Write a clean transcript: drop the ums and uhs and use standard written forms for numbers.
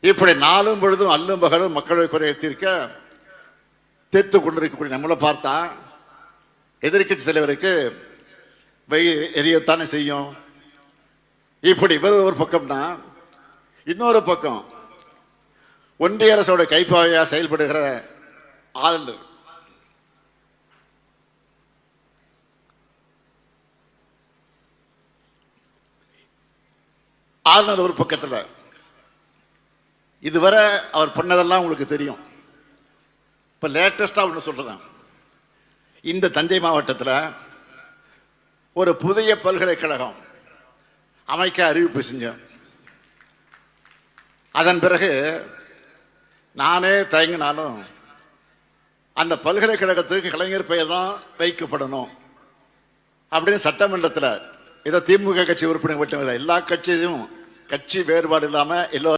இப்படி நாளும் பொழுதும் அல்லும் பகலும் மக்களுடைய குறையை தீர்க்க தீர்த்து கொண்டிருக்கக்கூடிய நம்மளை பார்த்தா எதிர்கட்சி தலைவருக்கு எரியத்தானே செய்யும். இப்படி ஒரு பக்கம்னா, இன்னொரு பக்கம் ஒன்றிய அரசோட கைப்பாவையா செயல்படுகிற ஆளுநர் ஒரு பக்கத்தில் இதுவரை அவர் பண்ணதெல்லாம் உங்களுக்கு தெரியும். இப்போ லேட்டஸ்டா ஒன்று சொல்றேன். இந்த தஞ்சை மாவட்டத்தில் ஒரு புதிய பல்கலைக்கழகம் அமைக்க அறிவிப்பு செஞ்சேன். அதன் பிறகு நானே தயங்கினாலும் அந்த பல்கலைக்கழகத்துக்கு கலைஞர் பெயர் தான் வைக்கப்படணும் அப்படின்னு சட்டமன்றத்தில் இதை திமுக கட்சி உறுப்பினர் மட்டும் இல்லை, எல்லா கட்சியும் கட்சி வேறுபாடு இல்லாமல் எல்லோரும்